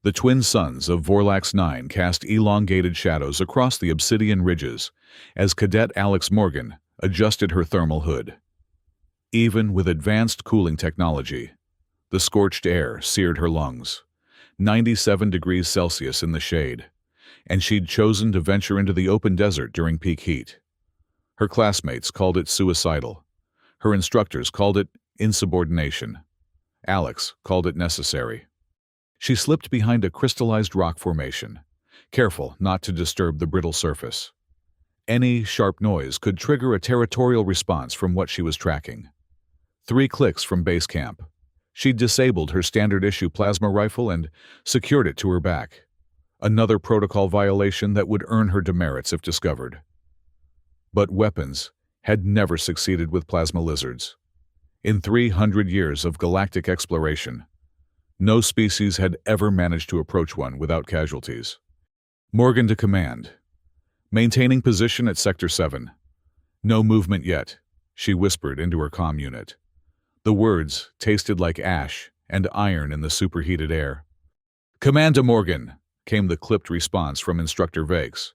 The twin suns of Vorlax 9 cast elongated shadows across the obsidian ridges as Cadet Alex Morgan adjusted her thermal hood. Even with advanced cooling technology, the scorched air seared her lungs, 97 degrees Celsius in the shade, and she'd chosen to venture into the open desert during peak heat. Her classmates called it suicidal. Her instructors called it insubordination. Alex called it necessary. She slipped behind a crystallized rock formation, careful not to disturb the brittle surface. Any sharp noise could trigger a territorial response from what she was tracking. 3 clicks from base camp. She'd disabled her standard-issue plasma rifle and secured it to her back. Another protocol violation that would earn her demerits if discovered. But weapons had never succeeded with plasma lizards. In 300 years of galactic exploration, no species had ever managed to approach one without casualties. Morgan to command. Maintaining position at Sector 7. No movement yet, she whispered into her comm unit. The words tasted like ash and iron in the superheated air. "Command to Morgan," came the clipped response from Instructor Vakes,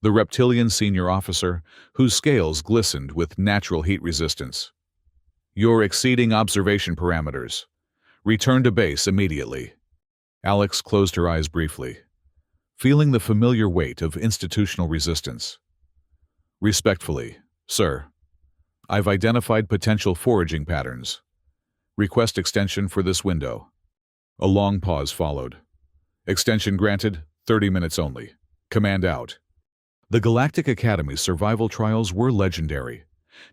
the reptilian senior officer whose scales glistened with natural heat resistance. "You're exceeding observation parameters. Return to base immediately." Alex closed her eyes briefly, feeling the familiar weight of institutional resistance. "Respectfully, sir. I've identified potential foraging patterns. Request extension for this window." A long pause followed. "Extension granted, 30 minutes only. Command out." The Galactic Academy's survival trials were legendary,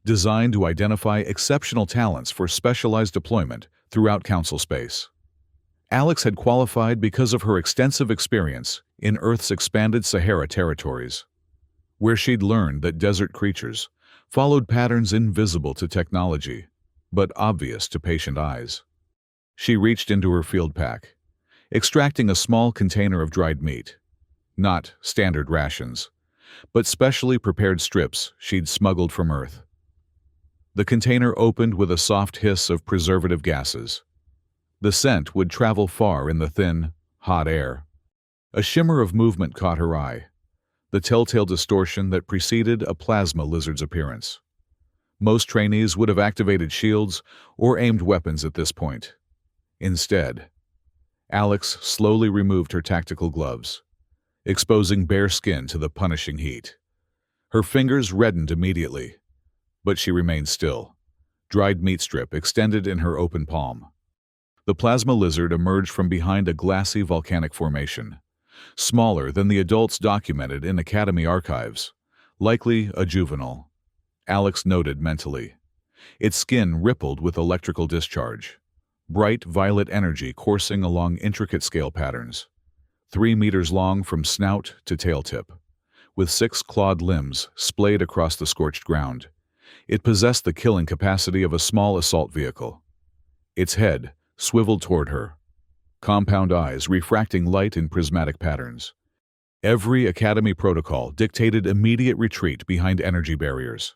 designed to identify exceptional talents for specialized deployment throughout Council space. Alex had qualified because of her extensive experience in Earth's expanded Sahara territories, where she'd learned that desert creatures followed patterns invisible to technology, but obvious to patient eyes. She reached into her field pack, extracting a small container of dried meat. Not standard rations, but specially prepared strips she'd smuggled from Earth. The container opened with a soft hiss of preservative gases. The scent would travel far in the thin, hot air. A shimmer of movement caught her eye, the telltale distortion that preceded a plasma lizard's appearance. Most trainees would have activated shields or aimed weapons at this point. Instead, Alex slowly removed her tactical gloves, exposing bare skin to the punishing heat. Her fingers reddened immediately, but she remained still, dried meat strip extended in her open palm. The plasma lizard emerged from behind a glassy volcanic formation, smaller than the adults documented in Academy archives, likely a juvenile. Alex noted mentally. Its skin rippled with electrical discharge, bright violet energy coursing along intricate scale patterns, 3 meters long from snout to tail tip, with 6 clawed limbs splayed across the scorched ground. It possessed the killing capacity of a small assault vehicle. Its head swiveled toward her, compound eyes refracting light in prismatic patterns. Every Academy protocol dictated immediate retreat behind energy barriers.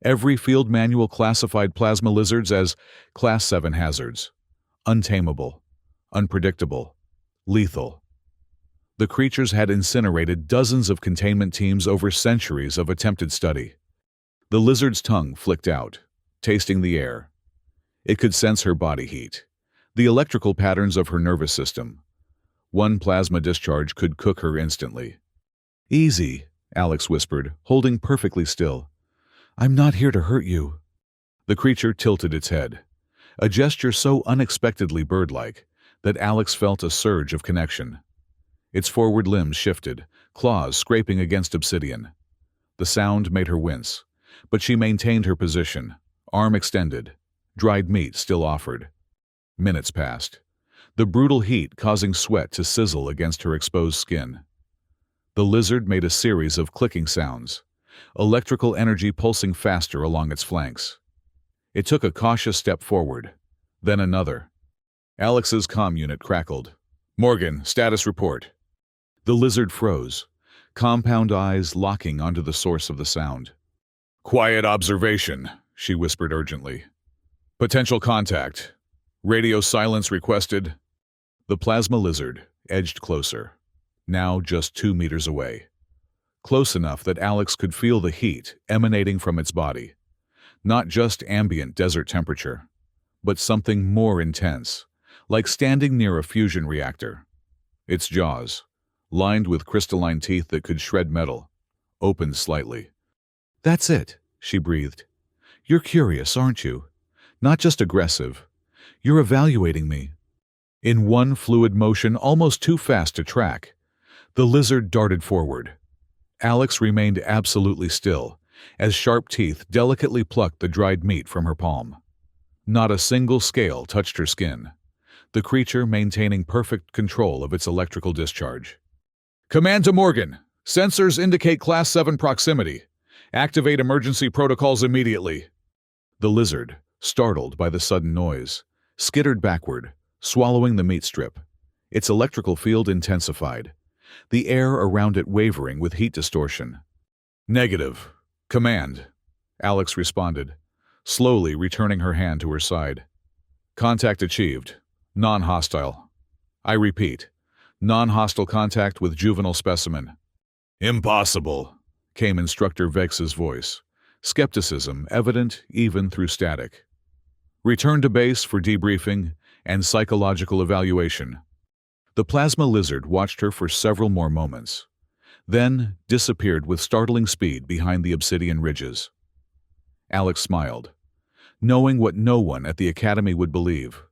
Every field manual classified plasma lizards as Class 7 hazards, untamable, unpredictable, lethal. The creatures had incinerated dozens of containment teams over centuries of attempted study. The lizard's tongue flicked out, tasting the air. It could sense her body heat, the electrical patterns of her nervous system. One plasma discharge could cook her instantly. "Easy," Alex whispered, holding perfectly still. "I'm not here to hurt you." The creature tilted its head, a gesture so unexpectedly bird-like that Alex felt a surge of connection. Its forward limbs shifted, claws scraping against obsidian. The sound made her wince, but she maintained her position, arm extended, dried meat still offered. Minutes passed, the brutal heat causing sweat to sizzle against her exposed skin. The lizard made a series of clicking sounds, electrical energy pulsing faster along its flanks. It took a cautious step forward, then another. Alex's comm unit crackled. "Morgan, status report." The lizard froze, compound eyes locking onto the source of the sound. "Quiet observation," she whispered urgently. "Potential contact. Radio silence requested." The plasma lizard, edged closer, now just 2 meters away. Close enough that Alex could feel the heat emanating from its body. Not just ambient desert temperature, but something more intense, like standing near a fusion reactor. Its jaws, lined with crystalline teeth that could shred metal, opened slightly. "That's it," she breathed. "You're curious, aren't you? Not just aggressive. You're evaluating me." In one fluid motion almost too fast to track, the lizard darted forward. Alex remained absolutely still, as sharp teeth delicately plucked the dried meat from her palm. Not a single scale touched her skin, the creature maintaining perfect control of its electrical discharge. "Command to Morgan. Sensors indicate Class 7 proximity. Activate emergency protocols immediately." The lizard, startled by the sudden noise, skittered backward, swallowing the meat strip. Its electrical field intensified, the air around it wavering with heat distortion. "Negative. Command," Alex responded, slowly returning her hand to her side. "Contact achieved. Non-hostile. I repeat, non-hostile contact with juvenile specimen." "Impossible," came Instructor Vex's voice, skepticism evident even through static. "Return to base for debriefing and psychological evaluation." The plasma lizard watched her for several more moments, then disappeared with startling speed behind the obsidian ridges. Alex smiled, knowing what no one at the Academy would believe.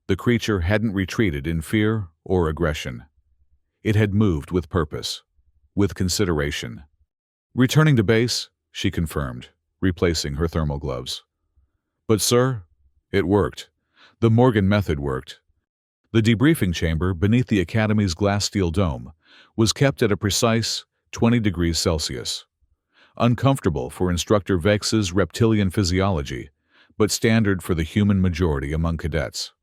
The creature hadn't retreated in fear or aggression. It had moved with purpose, with consideration. "Returning to base," she confirmed, replacing her thermal gloves. "But sir, it worked. The Morgan method worked." The debriefing chamber beneath the Academy's glass steel dome was kept at a precise 20 degrees Celsius. Uncomfortable for Instructor Vex's reptilian physiology, but standard for the human majority among cadets.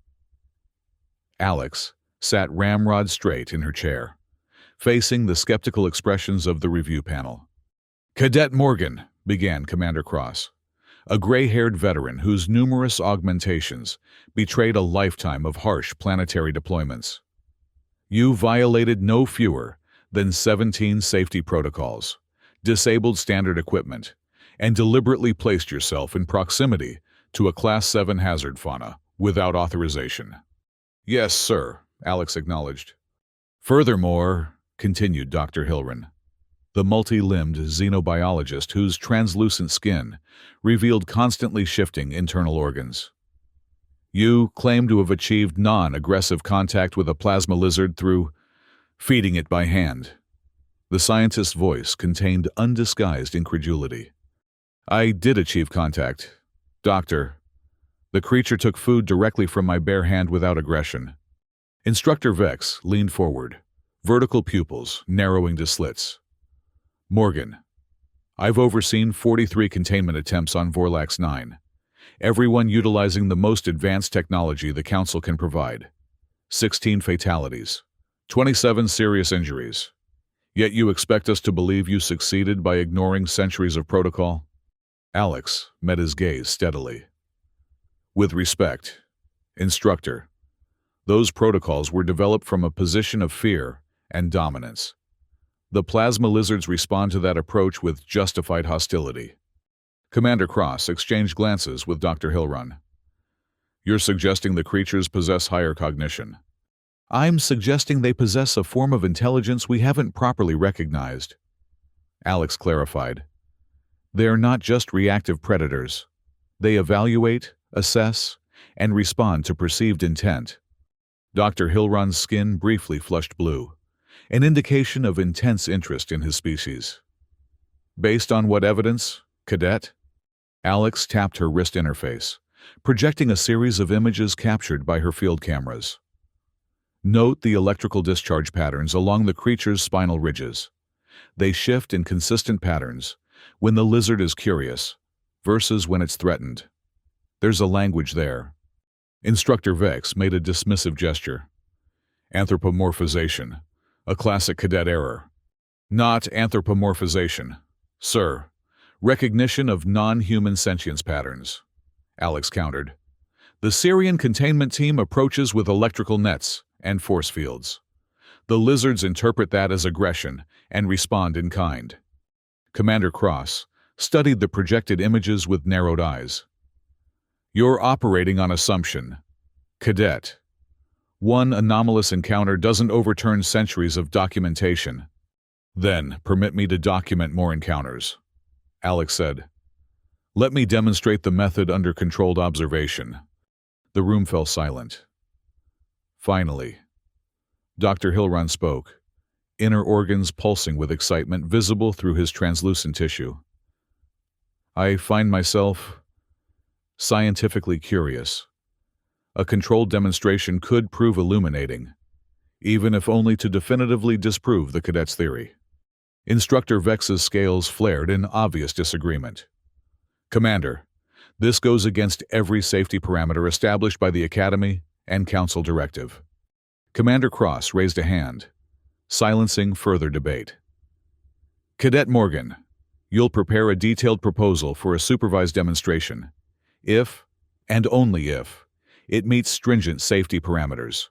Alex sat ramrod straight in her chair, facing the skeptical expressions of the review panel. "Cadet Morgan," began Commander Cross, a gray-haired veteran whose numerous augmentations betrayed a lifetime of harsh planetary deployments. "You violated no fewer than 17 safety protocols, disabled standard equipment, and deliberately placed yourself in proximity to a Class 7 hazard fauna without authorization." "Yes, sir," Alex acknowledged. "Furthermore," continued Dr. Hilron, the multi-limbed xenobiologist whose translucent skin revealed constantly shifting internal organs, "you claim to have achieved non-aggressive contact with a plasma lizard through feeding it by hand." The scientist's voice contained undisguised incredulity. "I did achieve contact, Doctor. The creature took food directly from my bare hand without aggression." Instructor Vex leaned forward, vertical pupils narrowing to slits. "Morgan, I've overseen 43 containment attempts on Vorlax 9, everyone utilizing the most advanced technology the Council can provide. 16 fatalities, 27 serious injuries. Yet you expect us to believe you succeeded by ignoring centuries of protocol?" Alex met his gaze steadily. "With respect, Instructor, those protocols were developed from a position of fear and dominance. The plasma lizards respond to that approach with justified hostility." Commander Cross exchanged glances with Dr. Hilron. "You're suggesting the creatures possess higher cognition?" "I'm suggesting they possess a form of intelligence we haven't properly recognized," Alex clarified. "They're not just reactive predators. They evaluate, assess, and respond to perceived intent." Dr. Hilron's skin briefly flushed blue, an indication of intense interest in his species. "Based on what evidence, Cadet?" Alex tapped her wrist interface, projecting a series of images captured by her field cameras. "Note the electrical discharge patterns along the creature's spinal ridges. They shift in consistent patterns when the lizard is curious versus when it's threatened. There's a language there." Instructor Vex made a dismissive gesture. "Anthropomorphization. A classic cadet error." "Not anthropomorphization, sir. Recognition of non-human sentience patterns," Alex countered. "The Syrian containment team approaches with electrical nets and force fields. The lizards interpret that as aggression and respond in kind. Commander Cross studied the projected images with narrowed eyes. You're operating on assumption. Cadet. One anomalous encounter doesn't overturn centuries of documentation. Then, permit me to document more encounters, Alex said. Let me demonstrate the method under controlled observation. The room fell silent. Finally, Dr. Hilron spoke, inner organs pulsing with excitement visible through his translucent tissue. I find myself scientifically curious. A controlled demonstration could prove illuminating, even if only to definitively disprove the cadet's theory. Instructor Vex's scales flared in obvious disagreement. Commander, this goes against every safety parameter established by the Academy and Council directive. Commander Cross raised a hand, silencing further debate. Cadet Morgan, you'll prepare a detailed proposal for a supervised demonstration, if, and only if, it meets stringent safety parameters.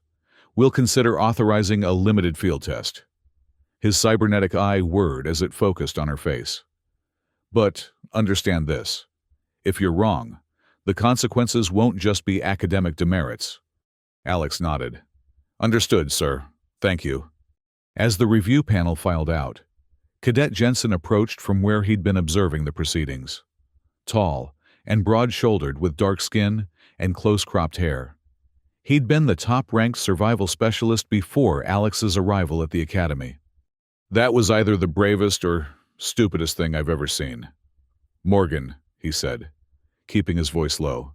We'll consider authorizing a limited field test. His cybernetic eye whirred as it focused on her face. But understand this. If you're wrong, the consequences won't just be academic demerits. Alex nodded. Understood, sir. Thank you. As the review panel filed out, Cadet Jensen approached from where he'd been observing the proceedings. Tall and broad-shouldered with dark skin and close-cropped hair. He'd been the top-ranked survival specialist before Alex's arrival at the Academy. That was either the bravest or stupidest thing I've ever seen. Morgan, he said, keeping his voice low.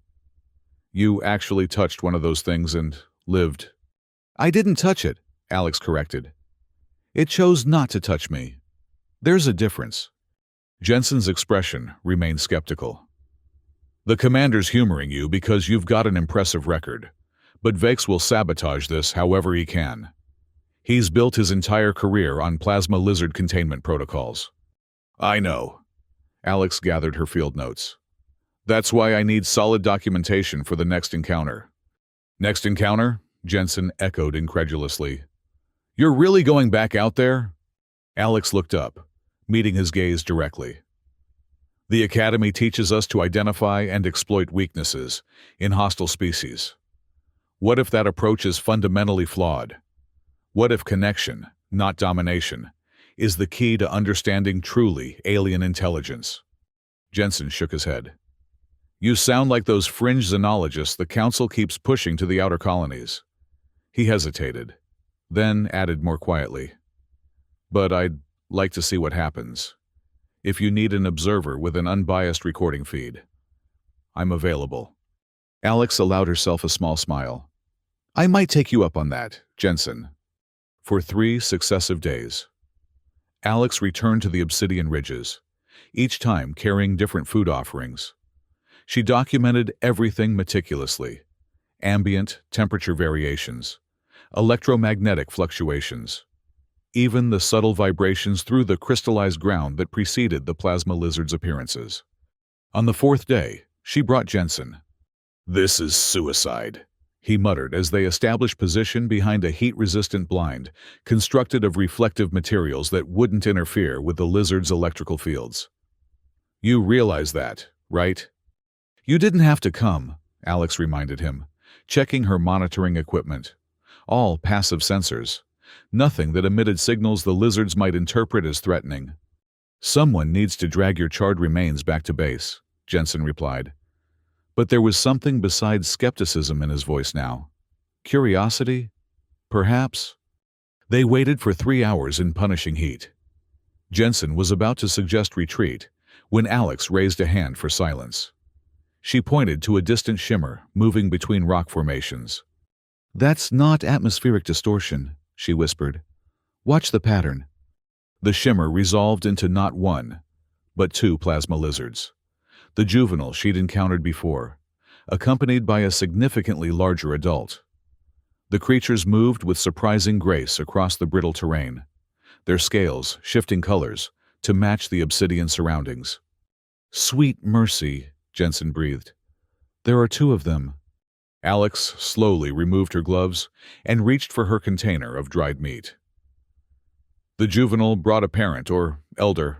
You actually touched one of those things and lived. I didn't touch it, Alex corrected. It chose not to touch me. There's a difference. Jensen's expression remained skeptical. The commander's humoring you because you've got an impressive record, but Vex will sabotage this however he can. He's built his entire career on plasma lizard containment protocols. I know. Alex gathered her field notes. That's why I need solid documentation for the next encounter. Next encounter? Jensen echoed incredulously. You're really going back out there? Alex looked up, meeting his gaze directly. The Academy teaches us to identify and exploit weaknesses in hostile species. What if that approach is fundamentally flawed? What if connection, not domination, is the key to understanding truly alien intelligence? Jensen shook his head. You sound like those fringe xenologists the Council keeps pushing to the outer colonies. He hesitated, then added more quietly. But I'd like to see what happens. If you need an observer with an unbiased recording feed, I'm available. Alex allowed herself a small smile. I might take you up on that, Jensen. For 3 successive days, Alex returned to the Obsidian Ridges, each time carrying different food offerings. She documented everything meticulously: ambient temperature variations, electromagnetic fluctuations, even the subtle vibrations through the crystallized ground that preceded the plasma lizard's appearances. On the 4th day, she brought Jensen. This is suicide, he muttered as they established position behind a heat-resistant blind constructed of reflective materials that wouldn't interfere with the lizard's electrical fields. You realize that, right? You didn't have to come, Alex reminded him, checking her monitoring equipment. All passive sensors. Nothing that emitted signals the lizards might interpret as threatening. Someone needs to drag your charred remains back to base, Jensen replied. But there was something besides skepticism in his voice now. Curiosity? Perhaps? They waited for 3 hours in punishing heat. Jensen was about to suggest retreat when Alex raised a hand for silence. She pointed to a distant shimmer moving between rock formations. That's not atmospheric distortion, she whispered. Watch the pattern. The shimmer resolved into not one, but 2 plasma lizards. The juvenile she'd encountered before, accompanied by a significantly larger adult. The creatures moved with surprising grace across the brittle terrain, their scales shifting colors to match the obsidian surroundings. Sweet mercy, Jensen breathed. There are 2 of them. Alex slowly removed her gloves and reached for her container of dried meat. The juvenile brought a parent or elder.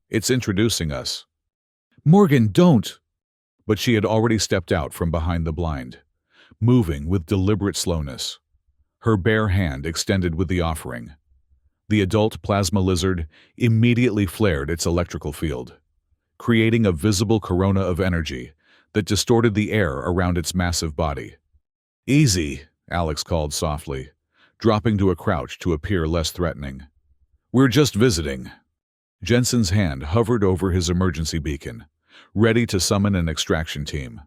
It's introducing us. Morgan, don't! But she had already stepped out from behind the blind, moving with deliberate slowness, her bare hand extended with the offering. The adult plasma lizard immediately flared its electrical field, creating a visible corona of energy that distorted the air around its massive body. Easy, Alex called softly, dropping to a crouch to appear less threatening. We're just visiting. Jensen's hand hovered over his emergency beacon, ready to summon an extraction team.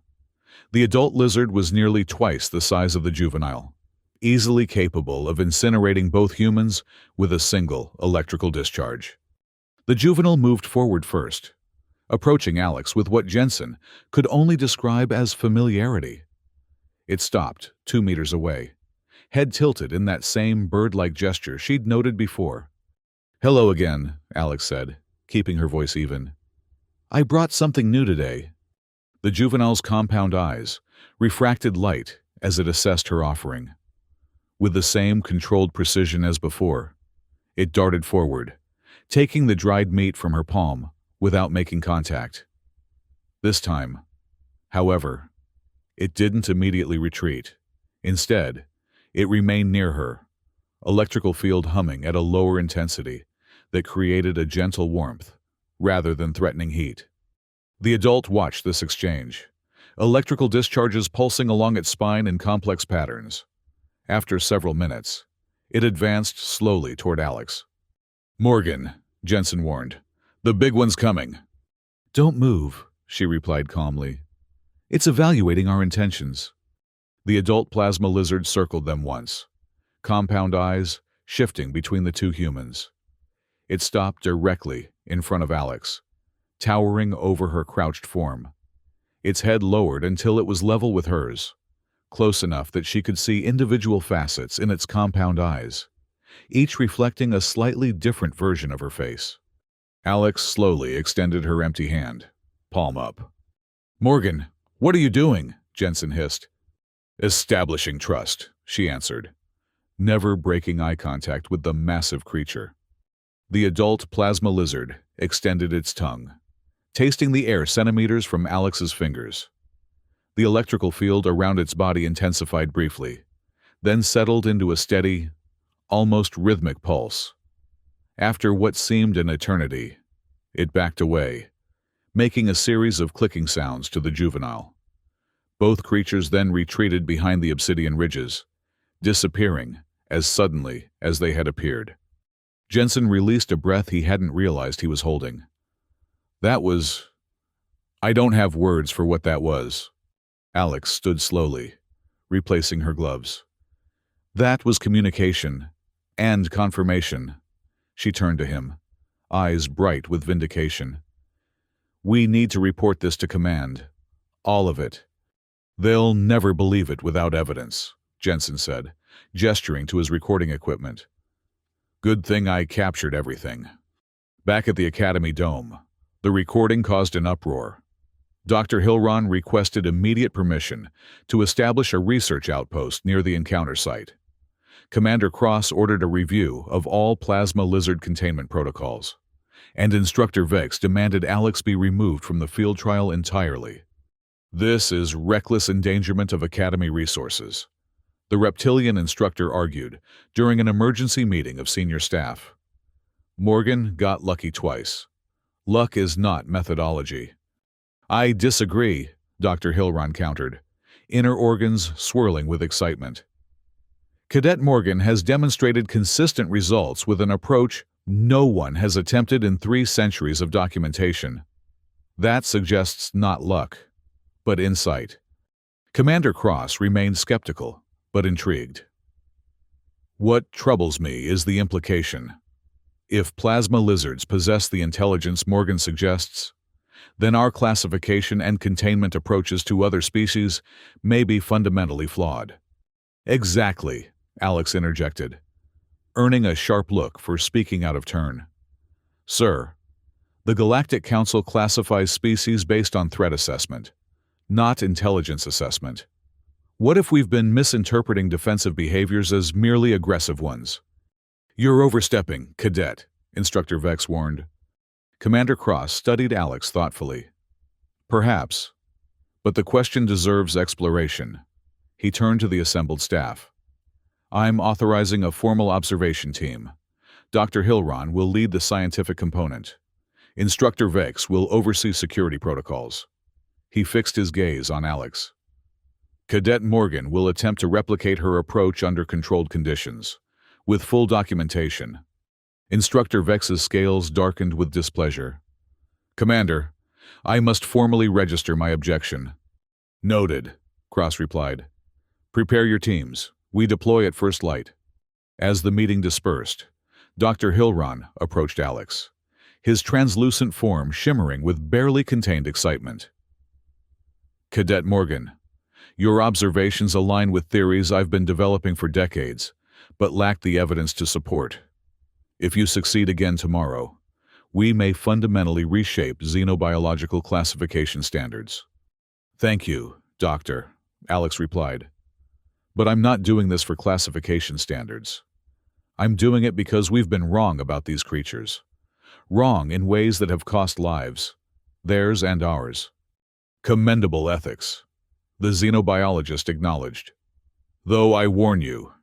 The adult lizard was nearly twice the size of the juvenile, easily capable of incinerating both humans with a single electrical discharge. The juvenile moved forward first, approaching Alex with what Jensen could only describe as familiarity. It stopped 2 meters away, head tilted in that same bird-like gesture she'd noted before. Hello again, Alex said, keeping her voice even. I brought something new today. The juvenile's compound eyes refracted light as it assessed her offering. With the same controlled precision as before, it darted forward, taking the dried meat from her palm without making contact. This time, however, it didn't immediately retreat. Instead, it remained near her, electrical field humming at a lower intensity that created a gentle warmth rather than threatening heat. The adult watched this exchange, electrical discharges pulsing along its spine in complex patterns. After several minutes, it advanced slowly toward Alex. Morgan, Jensen warned. The big one's coming. Don't move, she replied calmly. It's evaluating our intentions. The adult plasma lizard circled them once, compound eyes shifting between the two humans. It stopped directly in front of Alex, towering over her crouched form. Its head lowered until it was level with hers, close enough that she could see individual facets in its compound eyes, each reflecting a slightly different version of her face. Alex slowly extended her empty hand, palm up. Morgan, what are you doing? Jensen hissed. Establishing trust, she answered, never breaking eye contact with the massive creature. The adult plasma lizard extended its tongue, tasting the air centimeters from Alex's fingers. The electrical field around its body intensified briefly, then settled into a steady, almost rhythmic pulse. After what seemed an eternity, it backed away, making a series of clicking sounds to the juvenile. Both creatures then retreated behind the obsidian ridges, disappearing as suddenly as they had appeared. Jensen released a breath he hadn't realized he was holding. I don't have words for what that was. Alex stood slowly, replacing her gloves. That was communication and confirmation. She turned to him, eyes bright with vindication. We need to report this to command. All of it. They'll never believe it without evidence, Jensen said, gesturing to his recording equipment. Good thing I captured everything. Back at the Academy Dome, the recording caused an uproar. Dr. Hilron requested immediate permission to establish a research outpost near the encounter site. Commander Cross ordered a review of all plasma lizard containment protocols, and Instructor Vex demanded Alex be removed from the field trial entirely. This is reckless endangerment of Academy resources, the reptilian instructor argued during an emergency meeting of senior staff. Morgan got lucky twice. Luck is not methodology. I disagree, Dr. Hilron countered, inner organs swirling with excitement. Cadet Morgan has demonstrated consistent results with an approach no one has attempted in 3 centuries of documentation. That suggests not luck, but insight. Commander Cross remained skeptical, but intrigued. What troubles me is the implication. If plasma lizards possess the intelligence Morgan suggests, then our classification and containment approaches to other species may be fundamentally flawed. Exactly, Alex interjected, earning a sharp look for speaking out of turn. Sir, the Galactic Council classifies species based on threat assessment, not intelligence assessment. What if we've been misinterpreting defensive behaviors as merely aggressive ones? You're overstepping, Cadet, Instructor Vex warned. Commander Cross studied Alex thoughtfully. Perhaps, but the question deserves exploration. He turned to the assembled staff. I'm authorizing a formal observation team. Dr. Hilron will lead the scientific component. Instructor Vex will oversee security protocols. He fixed his gaze on Alex. Cadet Morgan will attempt to replicate her approach under controlled conditions, with full documentation. Instructor Vex's scales darkened with displeasure. Commander, I must formally register my objection. Noted, Cross replied. Prepare your teams. We deploy at first light. As the meeting dispersed, Dr. Hilron approached Alex, his translucent form shimmering with barely contained excitement. Cadet Morgan, your observations align with theories I've been developing for decades, but lack the evidence to support. If you succeed again tomorrow, we may fundamentally reshape xenobiological classification standards. Thank you, Doctor, Alex replied. But I'm not doing this for classification standards. I'm doing it because we've been wrong about these creatures. Wrong in ways that have cost lives, theirs and ours. Commendable ethics, the xenobiologist acknowledged. Though I warn you,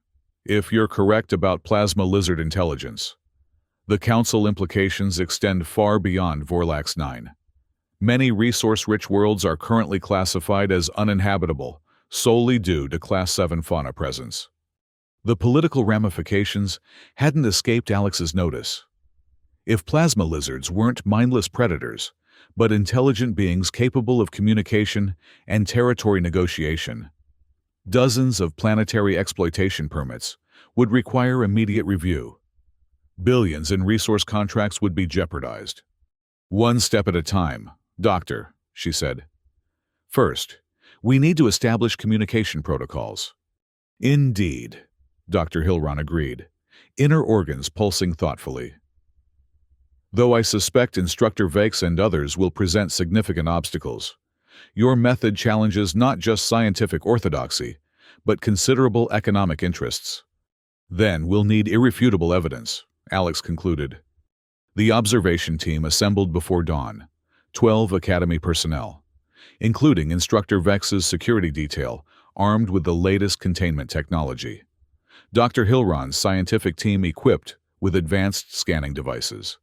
if you're correct about plasma lizard intelligence, the Council implications extend far beyond Vorlax 9. Many resource-rich worlds are currently classified as uninhabitable, solely due to Class 7 fauna presence. The political ramifications hadn't escaped Alex's notice. If plasma lizards weren't mindless predators, but intelligent beings capable of communication and territory negotiation, dozens of planetary exploitation permits would require immediate review. Billions in resource contracts would be jeopardized. One step at a time, Doctor, she said. First, we need to establish communication protocols. Indeed, Dr. Hilron agreed, inner organs pulsing thoughtfully. Though I suspect Instructor Vex and others will present significant obstacles, your method challenges not just scientific orthodoxy, but considerable economic interests. Then we'll need irrefutable evidence, Alex concluded. The observation team assembled before dawn, 12 Academy personnel, including Instructor Vex's security detail, armed with the latest containment technology. Dr. Hilron's scientific team equipped with advanced scanning devices,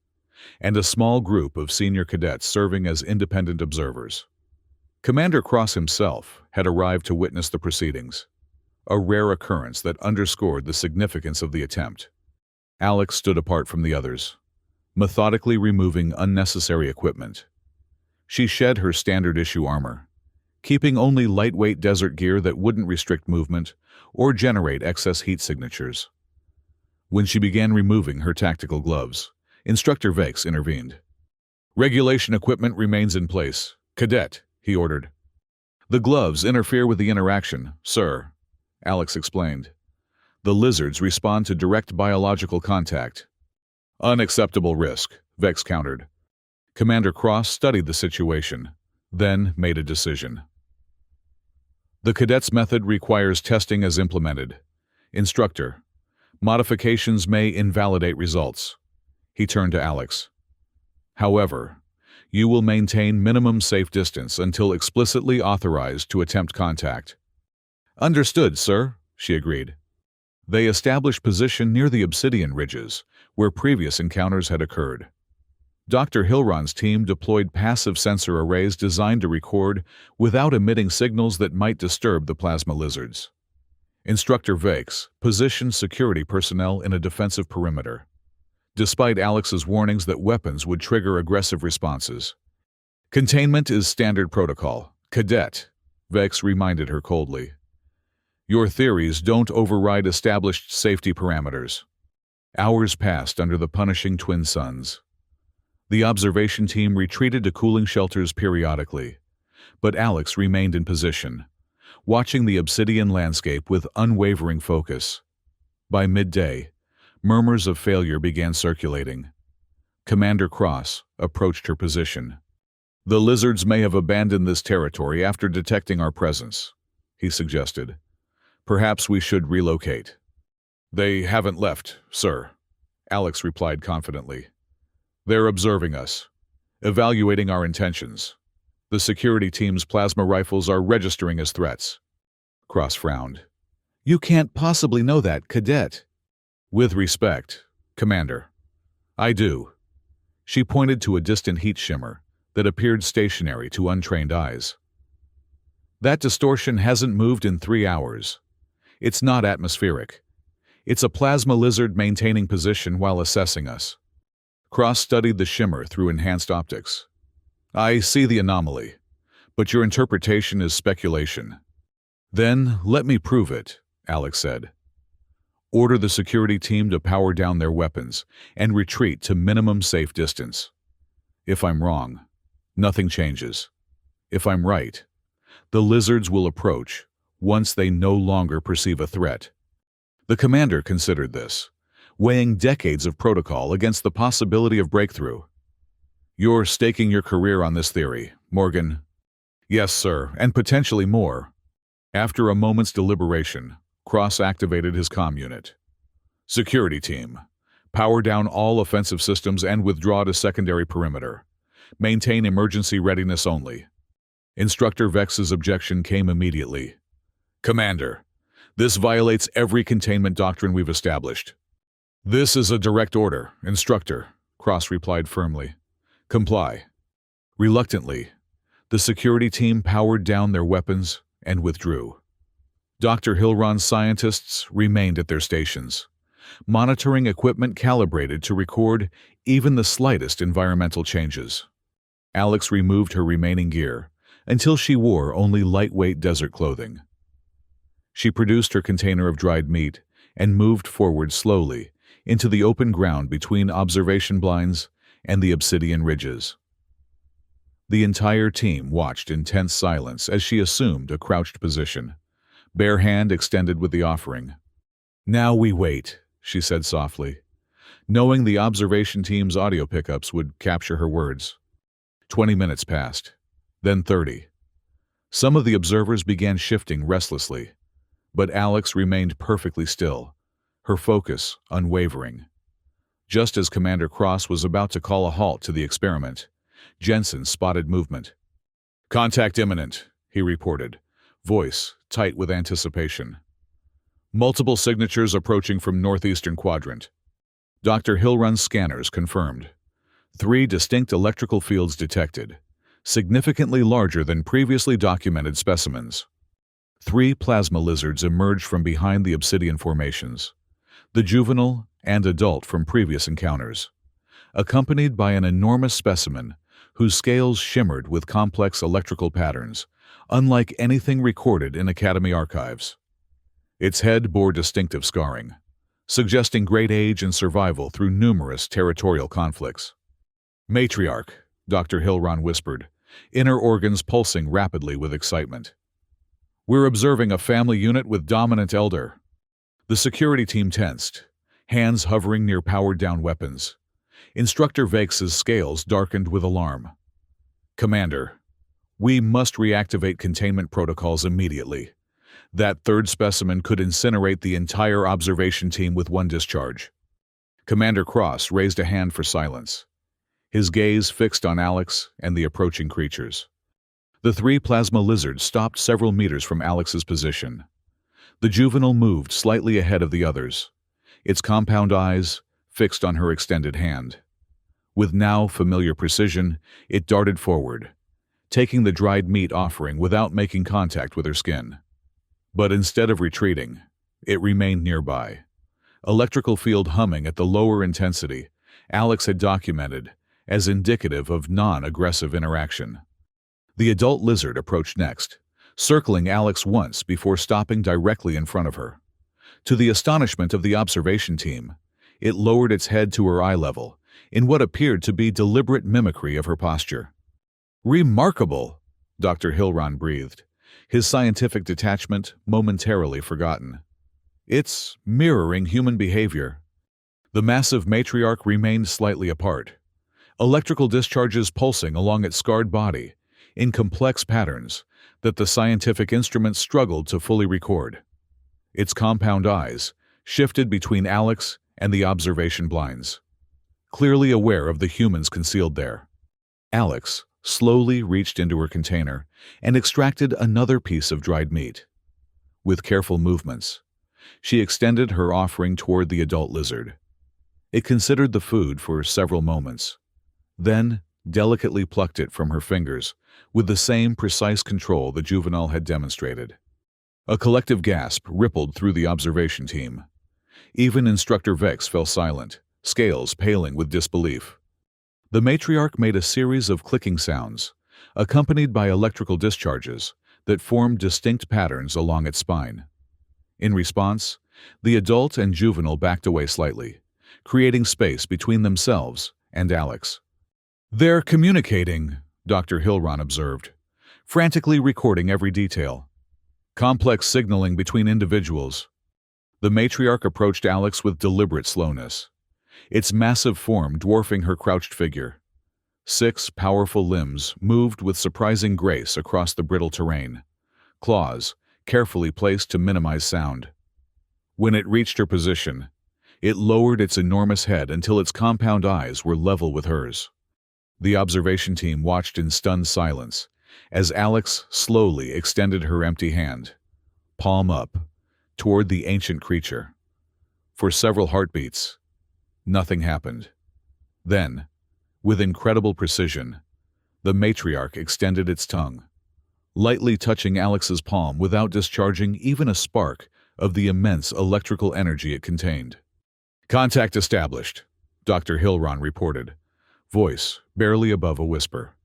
and a small group of senior cadets serving as independent observers. Commander Cross himself had arrived to witness the proceedings, a rare occurrence that underscored the significance of the attempt. Alex stood apart from the others, methodically removing unnecessary equipment. She shed her standard-issue armor, keeping only lightweight desert gear that wouldn't restrict movement or generate excess heat signatures. When she began removing her tactical gloves, Instructor Vex intervened. Regulation equipment remains in place. Cadet, he ordered. The gloves interfere with the interaction, sir, Alex explained. The lizards respond to direct biological contact. Unacceptable risk, Vex countered. Commander Cross studied the situation, then made a decision. The cadet's method requires testing as implemented. Instructor, modifications may invalidate results. He turned to Alex. However, you will maintain minimum safe distance until explicitly authorized to attempt contact. Understood, sir, she agreed. They established position near the obsidian ridges, where previous encounters had occurred. Dr. Hilron's team deployed passive sensor arrays designed to record without emitting signals that might disturb the plasma lizards. Instructor Vex positioned security personnel in a defensive perimeter, despite Alex's warnings that weapons would trigger aggressive responses. Containment is standard protocol. Cadet, Vex reminded her coldly. Your theories don't override established safety parameters. Hours passed under the punishing twin suns. The observation team retreated to cooling shelters periodically, but Alex remained in position, watching the obsidian landscape with unwavering focus. By midday, murmurs of failure began circulating. Commander Cross approached her position. The lizards may have abandoned this territory after detecting our presence, he suggested. Perhaps we should relocate. They haven't left, sir, Alex replied confidently. They're observing us, evaluating our intentions. The security team's plasma rifles are registering as threats. Cross frowned. You can't possibly know that, Cadet. With respect, Commander. I do. She pointed to a distant heat shimmer that appeared stationary to untrained eyes. That distortion hasn't moved in 3 hours. It's not atmospheric. It's a plasma lizard maintaining position while assessing us. Cross studied the shimmer through enhanced optics. I see the anomaly, but your interpretation is speculation. Then let me prove it, Alex said. Order the security team to power down their weapons and retreat to minimum safe distance. If I'm wrong, nothing changes. If I'm right, the lizards will approach once they no longer perceive a threat. The commander considered this, weighing decades of protocol against the possibility of breakthrough. You're staking your career on this theory, Morgan. Yes, sir, and potentially more. After a moment's deliberation, Cross activated his comm unit. Security team, power down all offensive systems and withdraw to secondary perimeter. Maintain emergency readiness only. Instructor Vex's objection came immediately. Commander, this violates every containment doctrine we've established. This is a direct order, Instructor, Cross replied firmly. Comply. Reluctantly, the security team powered down their weapons and withdrew. Dr. Hilron's scientists remained at their stations, monitoring equipment calibrated to record even the slightest environmental changes. Alex removed her remaining gear until she wore only lightweight desert clothing. She produced her container of dried meat and moved forward slowly into the open ground between observation blinds and the obsidian ridges. The entire team watched in tense silence as she assumed a crouched position, bare hand extended with the offering. Now we wait, she said softly, knowing the observation team's audio pickups would capture her words. 20 minutes passed, then 30. Some of the observers began shifting restlessly, but Alex remained perfectly still, her focus unwavering. Just as Commander Cross was about to call a halt to the experiment, Jensen spotted movement. Contact imminent, he reported, voice tight with anticipation. Multiple signatures approaching from northeastern quadrant. Dr. Hilron's scanners confirmed. 3 distinct electrical fields detected, significantly larger than previously documented specimens. 3 plasma lizards emerged from behind the obsidian formations, the juvenile and adult from previous encounters, accompanied by an enormous specimen whose scales shimmered with complex electrical patterns, unlike anything recorded in Academy archives. Its head bore distinctive scarring, suggesting great age and survival through numerous territorial conflicts. Matriarch, Dr. Hilron whispered, inner organs pulsing rapidly with excitement. We're observing a family unit with dominant elder. The security team tensed, hands hovering near powered-down weapons. Instructor Vex's scales darkened with alarm. Commander, we must reactivate containment protocols immediately. That 3rd specimen could incinerate the entire observation team with one discharge. Commander Cross raised a hand for silence, his gaze fixed on Alex and the approaching creatures. The 3 plasma lizards stopped several meters from Alex's position. The juvenile moved slightly ahead of the others, its compound eyes fixed on her extended hand. With now familiar precision, it darted forward, taking the dried meat offering without making contact with her skin. But instead of retreating, it remained nearby, electrical field humming at the lower intensity Alex had documented as indicative of non-aggressive interaction. The adult lizard approached next, circling Alex once before stopping directly in front of her. To the astonishment of the observation team, it lowered its head to her eye level in what appeared to be deliberate mimicry of her posture. Remarkable, Dr. Hilron breathed, his scientific detachment momentarily forgotten. It's mirroring human behavior. The massive matriarch remained slightly apart, electrical discharges pulsing along its scarred body in complex patterns that the scientific instruments struggled to fully record. Its compound eyes shifted between Alex and the observation blinds, clearly aware of the humans concealed there. Alex slowly reached into her container and extracted another piece of dried meat. With careful movements, she extended her offering toward the adult lizard. It considered the food for several moments, then delicately plucked it from her fingers with the same precise control the juvenile had demonstrated. A collective gasp rippled through the observation team. Even Instructor Vex fell silent, scales paling with disbelief. The matriarch made a series of clicking sounds, accompanied by electrical discharges that formed distinct patterns along its spine. In response, the adult and juvenile backed away slightly, creating space between themselves and Alex. "They're communicating," Dr. Hilron observed, frantically recording every detail. Complex signaling between individuals. The matriarch approached Alex with deliberate slowness, its massive form dwarfing her crouched figure. 6 powerful limbs moved with surprising grace across the brittle terrain, claws carefully placed to minimize sound. When it reached her position, it lowered its enormous head until its compound eyes were level with hers. The observation team watched in stunned silence as Alex slowly extended her empty hand, palm up, toward the ancient creature. For several heartbeats, nothing happened. Then, with incredible precision, the matriarch extended its tongue, lightly touching Alex's palm without discharging even a spark of the immense electrical energy it contained. "Contact established," Dr. Hilron reported, voice barely above a whisper.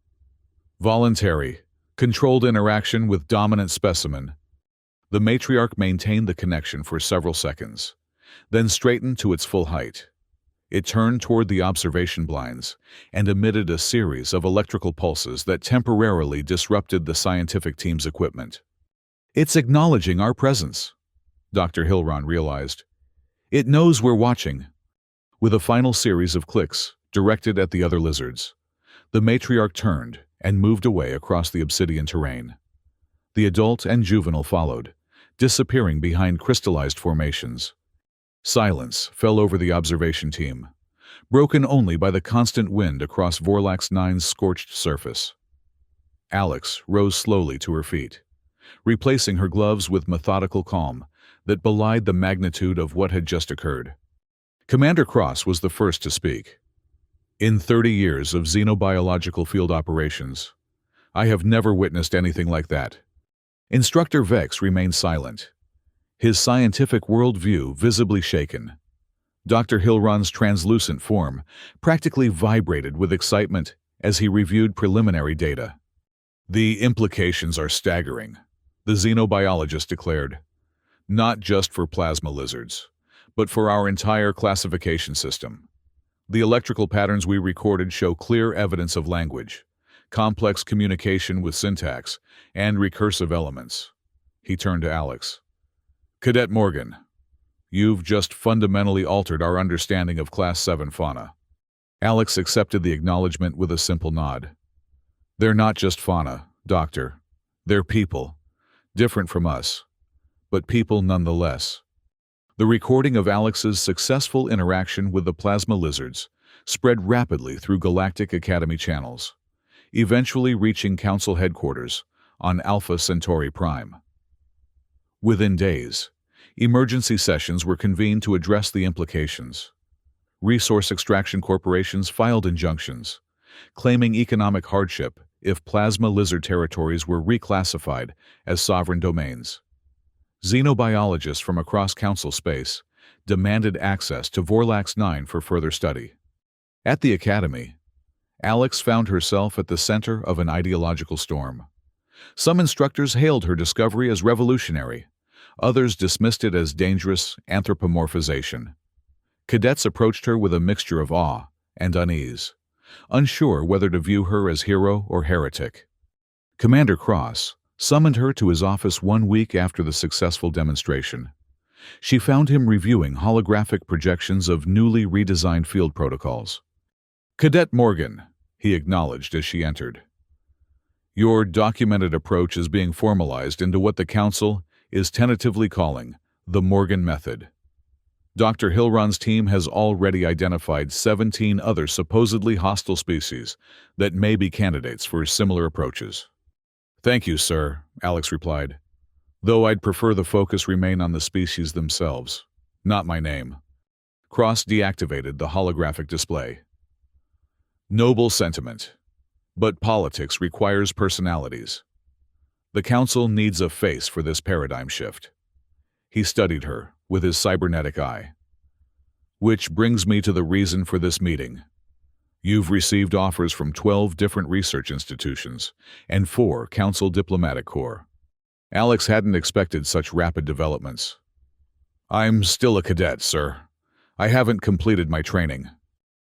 "Voluntary, controlled interaction with dominant specimen." The matriarch maintained the connection for several seconds, then straightened to its full height. It turned toward the observation blinds and emitted a series of electrical pulses that temporarily disrupted the scientific team's equipment. "It's acknowledging our presence," Dr. Hilron realized. "It knows we're watching." With a final series of clicks directed at the other lizards, the matriarch turned and moved away across the obsidian terrain. The adult and juvenile followed, disappearing behind crystallized formations. Silence fell over the observation team, broken only by the constant wind across Vorlax 9's scorched surface. Alex rose slowly to her feet, replacing her gloves with methodical calm that belied the magnitude of what had just occurred. Commander Cross was the first to speak. "In 30 years of xenobiological field operations, I have never witnessed anything like that." Instructor Vex remained silent, his scientific worldview visibly shaken. Dr. Hilron's translucent form practically vibrated with excitement as he reviewed preliminary data. "The implications are staggering," the xenobiologist declared. "Not just for plasma lizards, but for our entire classification system. The electrical patterns we recorded show clear evidence of language, complex communication with syntax, and recursive elements." He turned to Alex. "Cadet Morgan, you've just fundamentally altered our understanding of Class 7 fauna." Alex accepted the acknowledgement with a simple nod. "They're not just fauna, Doctor. They're people, different from us, but people nonetheless." The recording of Alex's successful interaction with the plasma lizards spread rapidly through Galactic Academy channels, eventually reaching Council headquarters on Alpha Centauri Prime. Within days, emergency sessions were convened to address the implications. Resource extraction corporations filed injunctions, claiming economic hardship if plasma lizard territories were reclassified as sovereign domains. Xenobiologists from across Council space demanded access to Vorlax 9 for further study. At the Academy, Alex found herself at the center of an ideological storm. Some instructors hailed her discovery as revolutionary, others dismissed it as dangerous anthropomorphization. Cadets approached her with a mixture of awe and unease, unsure whether to view her as hero or heretic. Commander Cross summoned her to his office 1 week after the successful demonstration. She found him reviewing holographic projections of newly redesigned field protocols. "Cadet Morgan," he acknowledged as she entered. "Your documented approach is being formalized into what the Council is tentatively calling the Morgan Method." Dr. Hilron's team has already identified 17 other supposedly hostile species that may be candidates for similar approaches. Thank you, sir, Alex replied, though I'd prefer the focus remain on the species themselves, not my name. Cross deactivated the holographic display. Noble sentiment. But politics requires personalities. The Council needs a face for this paradigm shift. He studied her with his cybernetic eye. Which brings me to the reason for this meeting. You've received offers from 12 different research institutions and 4 Council diplomatic corps. Alex hadn't expected such rapid developments. I'm still a cadet, sir. I haven't completed my training.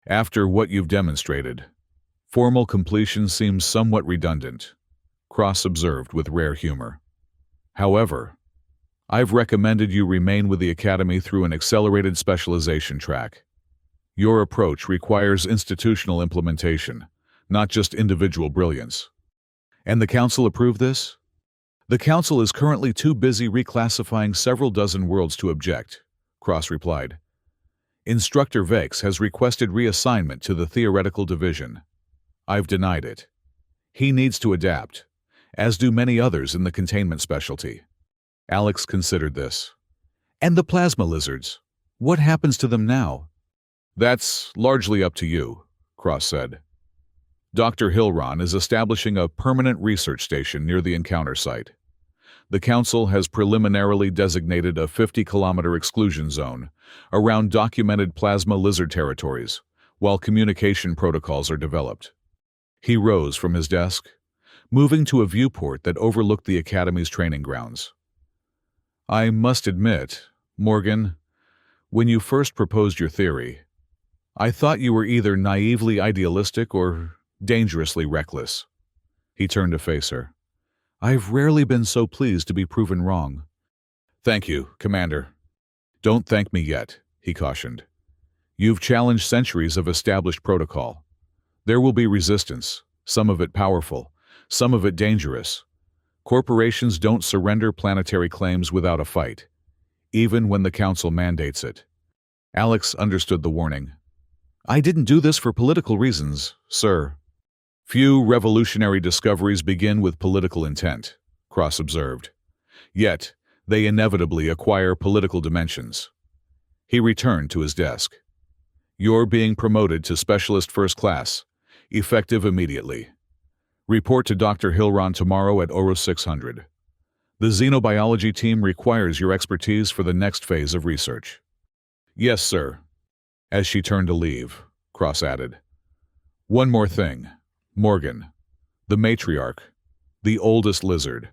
After what you've demonstrated, formal completion seems somewhat redundant, Cross observed with rare humor. However, I've recommended you remain with the Academy through an accelerated specialization track. Your approach requires institutional implementation, not just individual brilliance. And the Council approved this? The Council is currently too busy reclassifying several dozen worlds to object, Cross replied. Instructor Vex has requested reassignment to the Theoretical Division. I've denied it. He needs to adapt, as do many others in the containment specialty. Alex considered this. And the plasma lizards? What happens to them now? That's largely up to you, Cross said. Dr. Hilron is establishing a permanent research station near the encounter site. The Council has preliminarily designated a 50-kilometer exclusion zone around documented plasma lizard territories, while communication protocols are developed. He rose from his desk, moving to a viewport that overlooked the Academy's training grounds. I must admit, Morgan, when you first proposed your theory, I thought you were either naively idealistic or dangerously reckless. He turned to face her. I've rarely been so pleased to be proven wrong. Thank you, Commander. Don't thank me yet, he cautioned. You've challenged centuries of established protocol. There will be resistance, some of it powerful, some of it dangerous. Corporations don't surrender planetary claims without a fight, even when the Council mandates it. Alex understood the warning. I didn't do this for political reasons, sir. Few revolutionary discoveries begin with political intent, Cross observed. Yet, they inevitably acquire political dimensions. He returned to his desk. You're being promoted to Specialist First Class, effective immediately. Report to Dr. Hilron tomorrow at Oro 600. The xenobiology team requires your expertise for the next phase of research. Yes, sir. As she turned to leave, Cross added. One more thing. Morgan, the matriarch, the oldest lizard.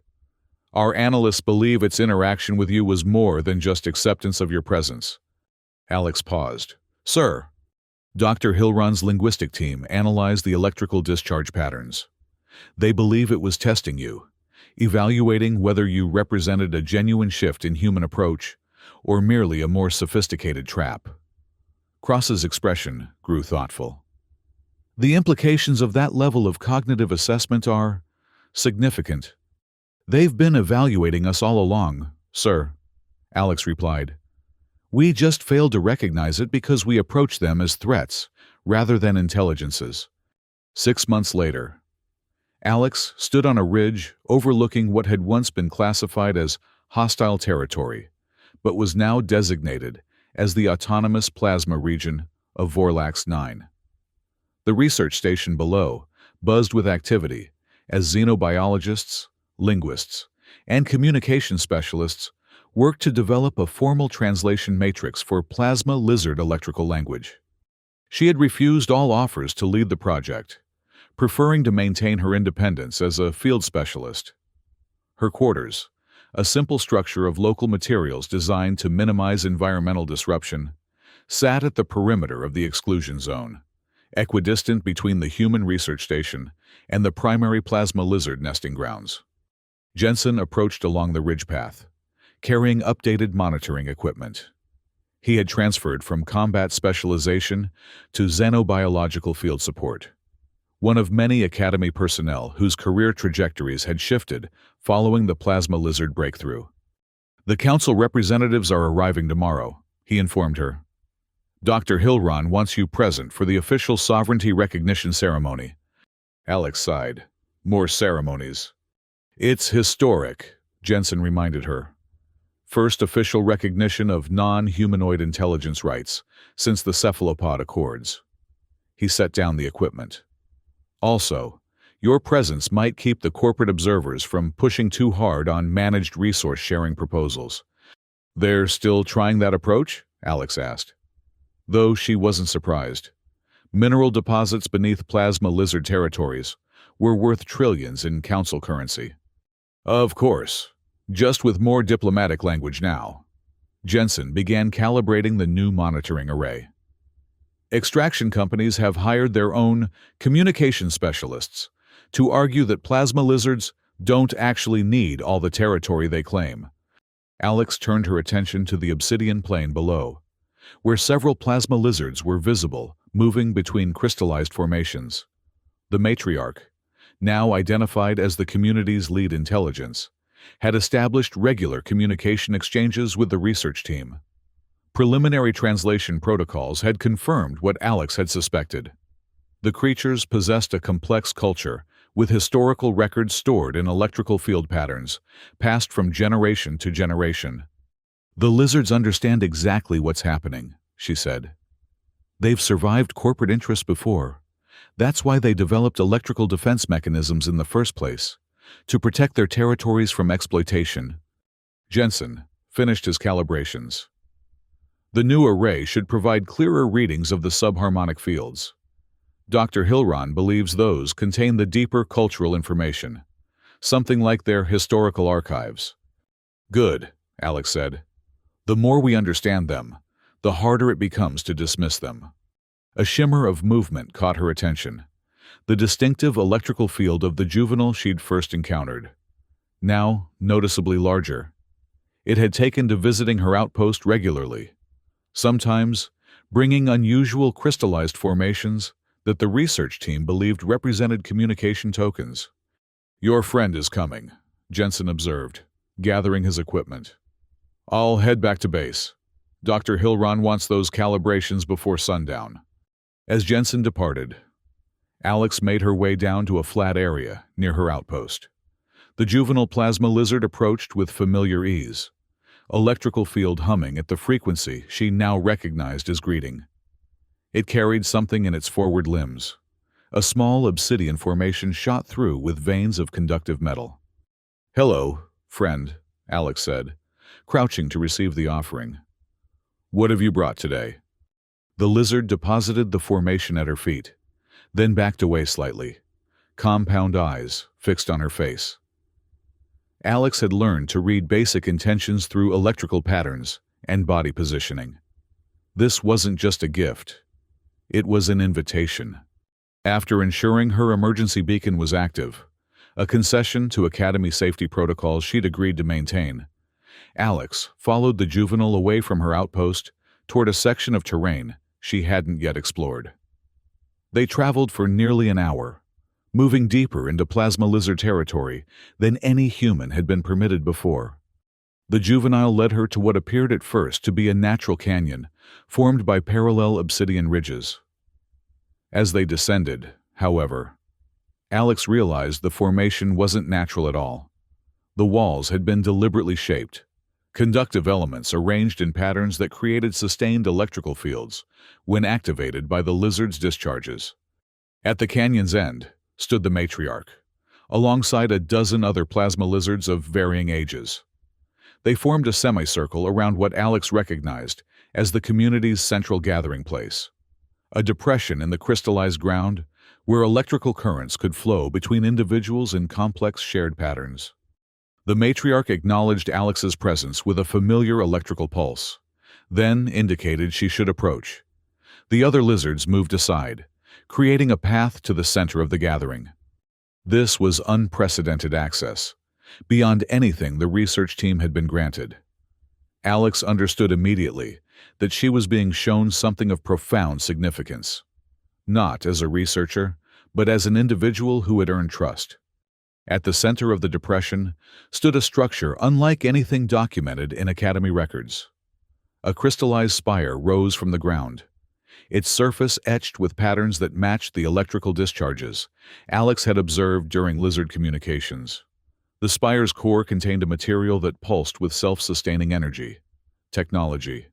Our analysts believe its interaction with you was more than just acceptance of your presence. Alex paused. Sir. Dr. Hilron's linguistic team analyzed the electrical discharge patterns. They believe it was testing you, evaluating whether you represented a genuine shift in human approach or merely a more sophisticated trap. Cross's expression grew thoughtful. The implications of that level of cognitive assessment are significant. They've been evaluating us all along, sir, Alex replied. We just failed to recognize it because we approached them as threats rather than intelligences. 6 months later, Alex stood on a ridge overlooking what had once been classified as hostile territory, but was now designated as the autonomous plasma region of Vorlax 9. The research station below buzzed with activity as xenobiologists, linguists, and communication specialists worked to develop a formal translation matrix for plasma lizard electrical language. She had refused all offers to lead the project, preferring to maintain her independence as a field specialist. Her quarters, a simple structure of local materials designed to minimize environmental disruption, sat at the perimeter of the exclusion zone, equidistant between the human research station and the primary plasma lizard nesting grounds. Jensen approached along the ridge path, carrying updated monitoring equipment. He had transferred from combat specialization to xenobiological field support, one of many Academy personnel whose career trajectories had shifted following the plasma lizard breakthrough. The Council representatives are arriving tomorrow, he informed her. Dr. Hilron wants you present for the official sovereignty recognition ceremony. Alex sighed. More ceremonies. It's historic, Jensen reminded her. First official recognition of non-humanoid intelligence rights since the cephalopod accords. He set down the equipment. Also, your presence might keep the corporate observers from pushing too hard on managed resource-sharing proposals. They're still trying that approach? Alex asked. Though she wasn't surprised. Mineral deposits beneath plasma lizard territories were worth trillions in council currency. Of course, just with more diplomatic language now. Jensen began calibrating the new monitoring array. Extraction companies have hired their own communication specialists to argue that plasma lizards don't actually need all the territory they claim. Alex turned her attention to the obsidian plain below, where several plasma lizards were visible, moving between crystallized formations. The matriarch, now identified as the community's lead intelligence, had established regular communication exchanges with the research team. Preliminary translation protocols had confirmed what Alex had suspected. The creatures possessed a complex culture, with historical records stored in electrical field patterns, passed from generation to generation. The lizards understand exactly what's happening, she said. They've survived corporate interests before. That's why they developed electrical defense mechanisms in the first place, to protect their territories from exploitation. Jensen finished his calibrations. The new array should provide clearer readings of the subharmonic fields. Dr. Hilron believes those contain the deeper cultural information, something like their historical archives. Good, Alex said. The more we understand them, the harder it becomes to dismiss them. A shimmer of movement caught her attention, the distinctive electrical field of the juvenile she'd first encountered. Now noticeably larger. It had taken to visiting her outpost regularly, sometimes bringing unusual crystallized formations that the research team believed represented communication tokens. Your friend is coming, Jensen observed, gathering his equipment. I'll head back to base. Dr. Hilron wants those calibrations before sundown. As Jensen departed, Alex made her way down to a flat area near her outpost. The juvenile plasma lizard approached with familiar ease, electrical field humming at the frequency she now recognized as greeting. It carried something in its forward limbs. A small obsidian formation shot through with veins of conductive metal. Hello, friend, Alex said, crouching to receive the offering. What have you brought today? The lizard deposited the formation at her feet, then backed away slightly, compound eyes fixed on her face. Alex had learned to read basic intentions through electrical patterns and body positioning. This wasn't just a gift. It was an invitation. After ensuring her emergency beacon was active, a concession to Academy safety protocols she'd agreed to maintain, Alex followed the juvenile away from her outpost toward a section of terrain she hadn't yet explored. They traveled for nearly an hour, moving deeper into plasma lizard territory than any human had been permitted before. The juvenile led her to what appeared at first to be a natural canyon, formed by parallel obsidian ridges. As they descended, however, Alex realized the formation wasn't natural at all. The walls had been deliberately shaped, conductive elements arranged in patterns that created sustained electrical fields when activated by the lizard's discharges. At the canyon's end stood the matriarch, alongside a dozen other plasma lizards of varying ages. They formed a semicircle around what Alex recognized as the community's central gathering place, a depression in the crystallized ground where electrical currents could flow between individuals in complex shared patterns. The matriarch acknowledged Alex's presence with a familiar electrical pulse, then indicated she should approach. The other lizards moved aside, creating a path to the center of the gathering. This was unprecedented access, beyond anything the research team had been granted. Alex understood immediately that she was being shown something of profound significance, not as a researcher, but as an individual who had earned trust. At the center of the depression stood a structure unlike anything documented in Academy records. A crystallized spire rose from the ground, its surface etched with patterns that matched the electrical discharges Alex had observed during lizard communications. The spire's core contained a material that pulsed with self-sustaining energy. Technology,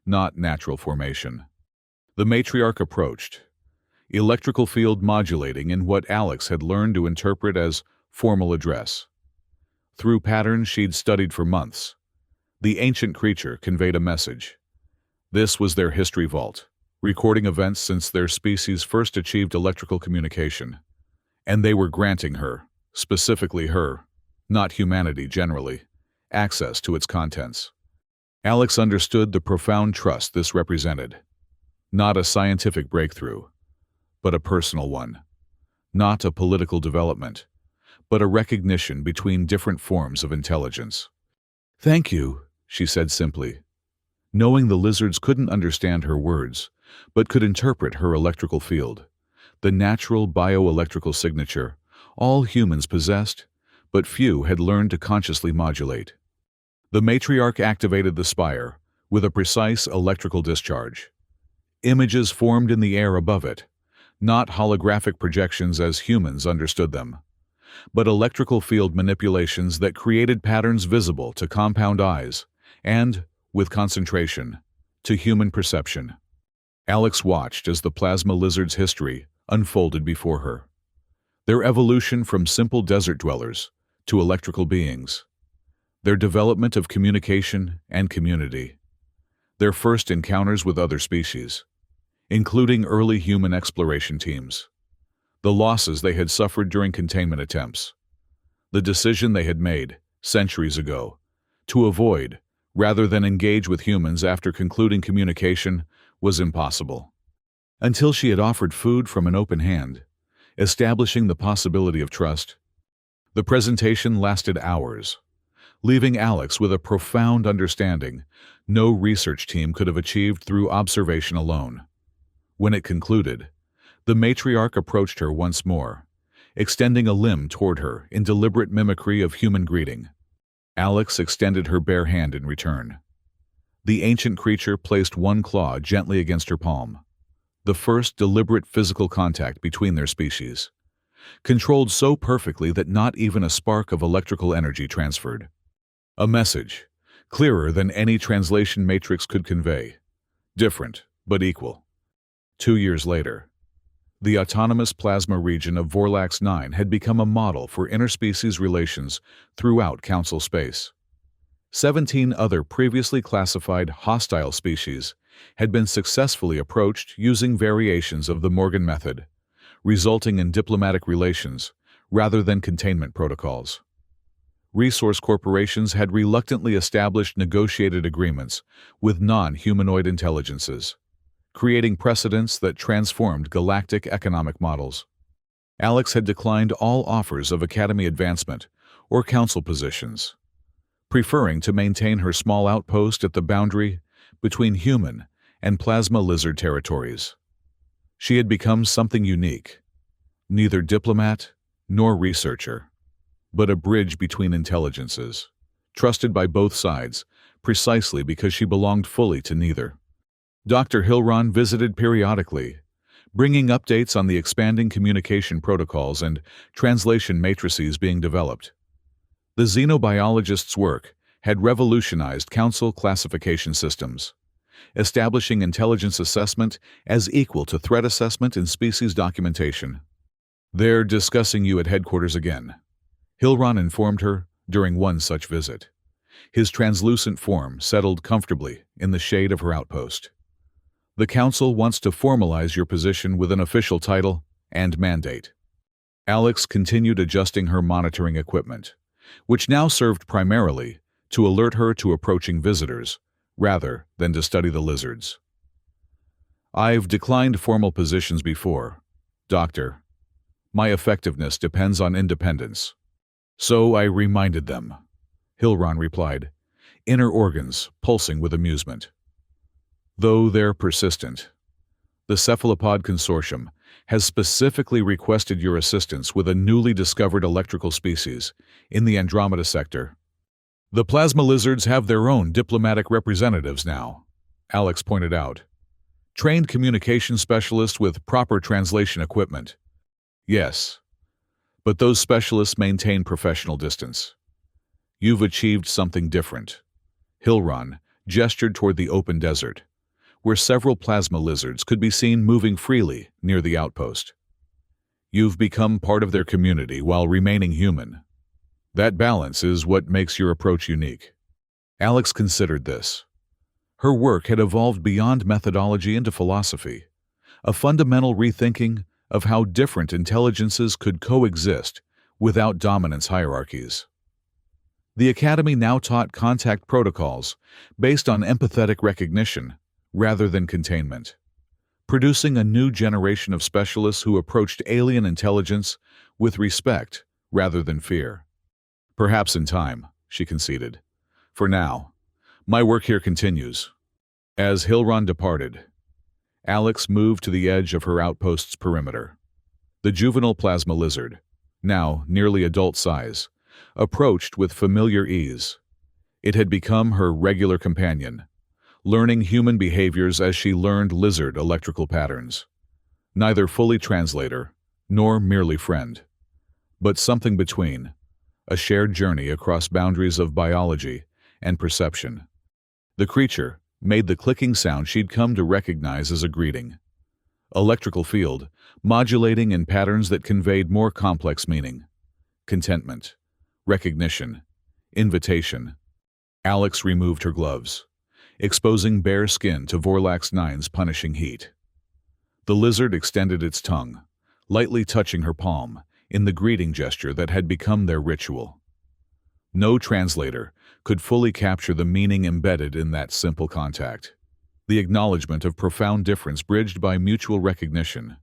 not natural formation. The matriarch approached, electrical field modulating in what Alex had learned to interpret as formal address. Through patterns she'd studied for months, the ancient creature conveyed a message. This was their history vault, recording events since their species first achieved electrical communication. And they were granting her, specifically her, not humanity generally, access to its contents. Alex understood the profound trust this represented. Not a scientific breakthrough, but a personal one. Not a political development, but a recognition between different forms of intelligence. "Thank you," she said simply, knowing the lizards couldn't understand her words, but could interpret her electrical field, the natural bioelectrical signature all humans possessed, but few had learned to consciously modulate. The matriarch activated the spire with a precise electrical discharge. Images formed in the air above it, not holographic projections as humans understood them, but electrical field manipulations that created patterns visible to compound eyes and, with concentration, to human perception. Alex watched as the plasma lizard's history unfolded before her. Their evolution from simple desert dwellers to electrical beings. Their development of communication and community. Their first encounters with other species, including early human exploration teams. The losses they had suffered during containment attempts. The decision they had made, centuries ago, to avoid, rather than engage with humans after concluding communication, was impossible. Until she had offered food from an open hand, establishing the possibility of trust. The presentation lasted hours, leaving Alex with a profound understanding no research team could have achieved through observation alone. When it concluded, the matriarch approached her once more, extending a limb toward her in deliberate mimicry of human greeting. Alex extended her bare hand in return. The ancient creature placed one claw gently against her palm, the first deliberate physical contact between their species, controlled so perfectly that not even a spark of electrical energy transferred. A message, clearer than any translation matrix could convey, different but equal. 2 years later, the autonomous plasma region of Vorlax 9 had become a model for interspecies relations throughout Council space. 17 other previously classified hostile species had been successfully approached using variations of the Morgan method, resulting in diplomatic relations rather than containment protocols. Resource corporations had reluctantly established negotiated agreements with non-humanoid intelligences, creating precedents that transformed galactic economic models. Alex had declined all offers of Academy advancement or council positions, preferring to maintain her small outpost at the boundary between human and plasma lizard territories. She had become something unique, neither diplomat nor researcher, but a bridge between intelligences, trusted by both sides precisely because she belonged fully to neither. Dr. Hilron visited periodically, bringing updates on the expanding communication protocols and translation matrices being developed. The xenobiologist's work had revolutionized council classification systems, establishing intelligence assessment as equal to threat assessment in species documentation. "They're discussing you at headquarters again," Hilron informed her during one such visit. His translucent form settled comfortably in the shade of her outpost. "The Council wants to formalize your position with an official title and mandate." Alex continued adjusting her monitoring equipment, which now served primarily to alert her to approaching visitors, rather than to study the lizards. "I've declined formal positions before, Doctor. My effectiveness depends on independence." "So I reminded them," Hilron replied, inner organs pulsing with amusement. "Though they're persistent. The Cephalopod Consortium has specifically requested your assistance with a newly discovered electrical species in the Andromeda sector. The plasma lizards have their own diplomatic representatives now," Alex pointed out. Trained communication specialists with proper translation equipment. Yes, but those specialists maintain professional distance. You've achieved something different. Hilron gestured toward the open desert, where several plasma lizards could be seen moving freely near the outpost. You've become part of their community while remaining human. That balance is what makes your approach unique. Alex considered this. Her work had evolved beyond methodology into philosophy, a fundamental rethinking of how different intelligences could coexist without dominance hierarchies. The Academy now taught contact protocols based on empathetic recognition rather than containment, producing a new generation of specialists who approached alien intelligence with respect rather than fear. Perhaps in time, she conceded. For now, my work here continues. As Hilron departed, Alex moved to the edge of her outpost's perimeter. The juvenile plasma lizard, now nearly adult size, approached with familiar ease. It had become her regular companion, learning human behaviors as she learned lizard electrical patterns. Neither fully translator, nor merely friend, but something between, a shared journey across boundaries of biology and perception. The creature made the clicking sound she'd come to recognize as a greeting. Electrical field, modulating in patterns that conveyed more complex meaning. Contentment, recognition, invitation. Alex removed her gloves, exposing bare skin to Vorlax 9's punishing heat. The lizard extended its tongue, lightly touching her palm, in the greeting gesture that had become their ritual. No translator could fully capture the meaning embedded in that simple contact, the acknowledgement of profound difference bridged by mutual recognition.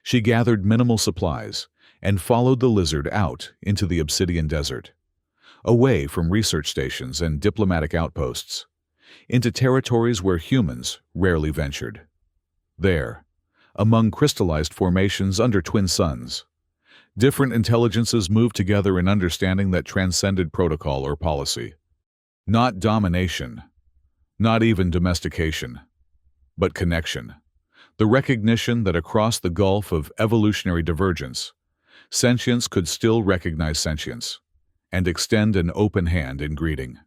She gathered minimal supplies and followed the lizard out into the obsidian desert, away from research stations and diplomatic outposts, into territories where humans rarely ventured. There, among crystallized formations under twin suns, different intelligences moved together in understanding that transcended protocol or policy. Not domination, not even domestication, but connection. The recognition that across the gulf of evolutionary divergence, sentience could still recognize sentience and extend an open hand in greeting.